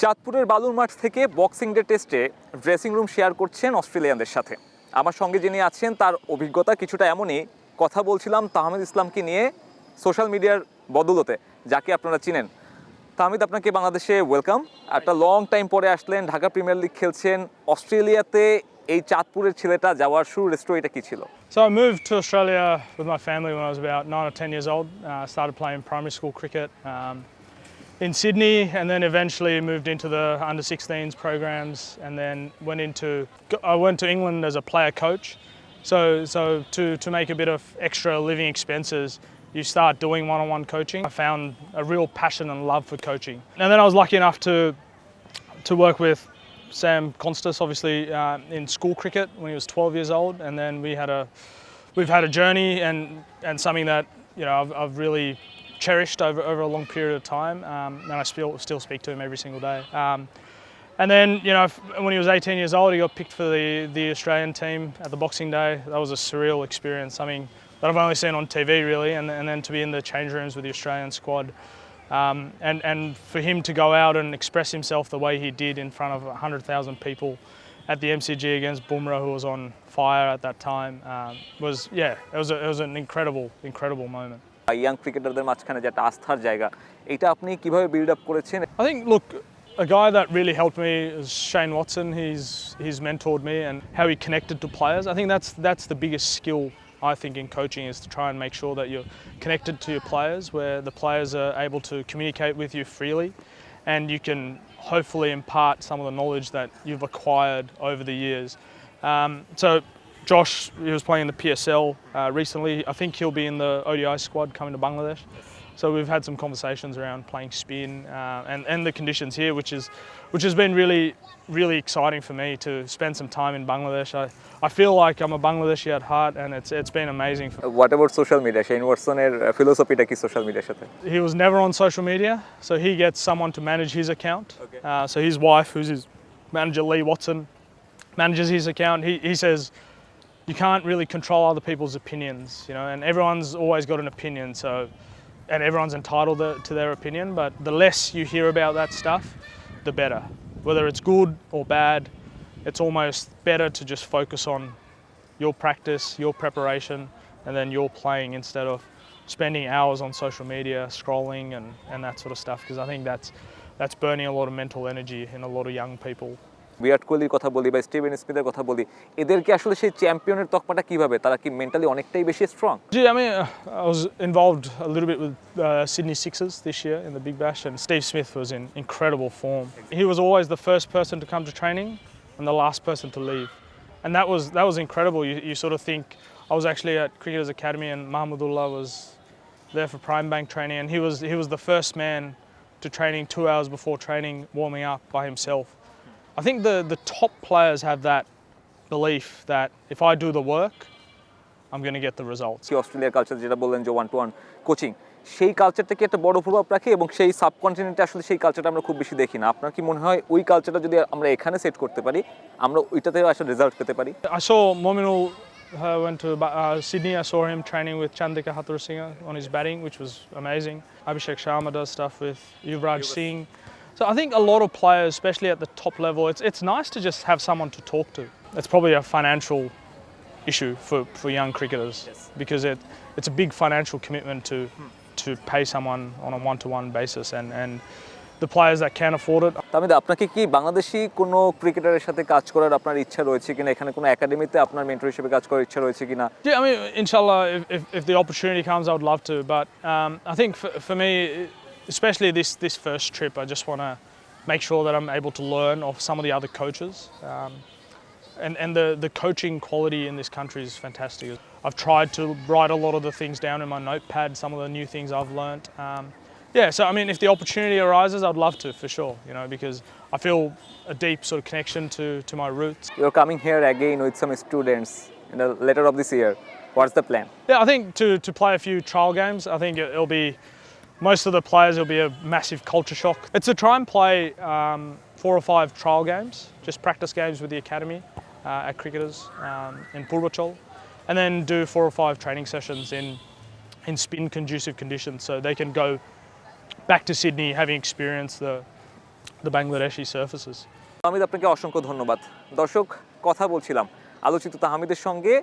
চাঁদপুরের বালুর মাঠ থেকে বক্সিং ডে টেস্টে ড্রেসিং রুম শেয়ার করছেন অস্ট্রেলিয়ানদের সাথে। আমার সঙ্গে যিনি আছেন তার অভিজ্ঞতা কিছুটা এমনই। কথা বলছিলাম তাহমিদ ইসলামকে নিয়ে সোশ্যাল মিডিয়ার বদৌলতে, যাকে আপনারা চিনেন। তাহমিদ, আপনাকে বাংলাদেশে ওয়েলকাম। একটা লং টাইম পরে আসলেন, ঢাকা প্রিমিয়ার লিগ খেলছেন। অস্ট্রেলিয়াতে এই চাঁদপুরের ছেলেটা যাওয়ার শুরুর স্টোরিটা কি ছিল? So I moved to Australia with my family when I was about 9 or 10 years old. I started playing primary school cricket in Sydney, and then eventually moved into the under-16s programs, and then I went to England as a player coach. So to make a bit of extra living expenses, you start doing one-on-one coaching. I found a real passion and love for coaching, and then I was lucky enough to work with Sam Constas, obviously, in school cricket when he was 12 years old, and then we've had a journey and something that I've really cherished over a long period of time, and I still speak to him every single day. And then when he was 18 years old, he got picked for the Australian team at the Boxing Day. That was a surreal experience, something that I've only seen on TV really, and then to be in the change rooms with the Australian squad. And for him to go out and express himself the way he did in front of 100,000 people at the MCG against Bumrah, who was on fire at that time, it was an incredible moment. Young ক্রিকেটারদের মাঝখানে যে একটা আস্থার জায়গা, এটা আপনি কিভাবে build up করেছেন? I think, look, a guy that really helped me is Shane Watson. He's mentored me and how he connected to players. I think that's the biggest skill I think in coaching, is to try and make sure that you're connected to your players, where the players are able to communicate with you freely, and you can hopefully impart some of the knowledge that you've acquired over the years. So Josh, he was playing in the PSL recently. I think he'll be in the ODI squad coming to Bangladesh. So we've had some conversations around playing spin and the conditions here, which has been really exciting for me to spend some time in Bangladesh. I feel like I'm a Bangladeshi at heart, and it's been amazing. What about social media? Shane Watson's philosophy ta ki social media সাথে? He was never on social media, so he gets someone to manage his account. Okay. So his wife, who's his manager, Lee Watson, manages his account. He says you can't really control other people's opinions, and everyone's always got an opinion, and everyone's entitled to their opinion, but the less you hear about that stuff, the better. Whether it's good or bad, it's almost better to just focus on your practice, your preparation, and then your playing, instead of spending hours on social media, scrolling and that sort of stuff, because I think that's burning a lot of mental energy in a lot of young people. বিরাট কোহলির কথা বলি বা Steven স্মিথের কথা বলি, এদেরকে আসলে সেই চ্যাম্পিয়নের তকমাটা কিভাবে, তারা কি মেন্টালি অনেকটাই বেশি strong? I mean, I was involved a little bit with Sydney Sixers this year in the Big Bash, and Steve Smith was in incredible form. He was always the first person to come to training and the last person to leave, and that was incredible. You sort of think, I was actually at Cricketers Academy, and Mahmudullah was there for Prime Bank training, and he was the first man to training 2 hours before training, warming up by himself. I think the top players have that belief that if I do the work, I'm going to get the results. অস্ট্রেলিয়ার culture যেটা বললেন যে 1-to-1 coaching, সেই কালচারটা কি একটা বড় প্রভাব রাখে, এবং সেই সাবকন্টিনেন্টে আসলে সেই কালচারটা আমরা খুব বেশি দেখি না। আপনার কি মনে হয় ওই কালচারটা যদি আমরা এখানে সেট করতে পারি, আমরা ওইটাতে আসলে রেজাল্ট পেতে পারি? I saw Mominul went to Sydney. I saw him training with Chandika Hathurusingha on his batting, which was amazing. Abhishek Sharma does stuff with Yuvraj Singh. So I think a lot of players, especially at the top level, it's nice to just have someone to talk to. It's probably a financial issue for young cricketers, yes, because it's a big financial commitment to pay someone on a one-to-one basis, and the players that can afford it. Tahmid, আপনাকে কি বাংলাদেশি কোনো ক্রিকেটারের সাথে কাজ করার আপনার ইচ্ছা রয়েছে কিনা? এখানে কোনো একাডেমিতে আপনার মেন্টর হিসেবে কাজ করার ইচ্ছা রয়েছে কিনা? Yeah, I mean, inshallah, if the opportunity comes, I would love to. But I think for me, especially this first trip, I just want to make sure that I'm able to learn off some of the other coaches. And the coaching quality in this country is fantastic. I've tried to write a lot of the things down in my notepad, some of the new things I've learnt. So I mean, if the opportunity arises, I'd love to, for sure, because I feel a deep sort of connection to my roots. You're coming here again with some students in the later of this year. What's the plan? Yeah, I think to play a few trial games. I think it'll be, most of the players, will be a massive culture shock. It's to try and play 4 or 5 trial games, just practice games with the academy at Cricketers in Purvachal, and then do 4 or 5 training sessions in spin conducive conditions, so they can go back to Sydney having experienced the Bangladeshi surfaces. Tahmid, আপনাকে অসংখ্য ধন্যবাদ। দর্শক, কথা বলছিলাম আলোচিত তাহমিদের সঙ্গে,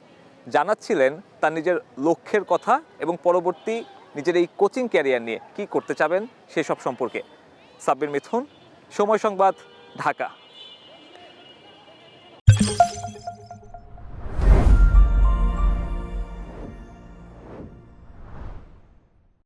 জানাচ্ছিলেন তার নিজের লক্ষ্যের কথা এবং পরবর্তী নিজের এই কোচিং ক্যারিয়ার নিয়ে কি করতে চাবেন সেসব সম্পর্কে। সাব্বির মিথুন, সময় সংবাদ, ঢাকা।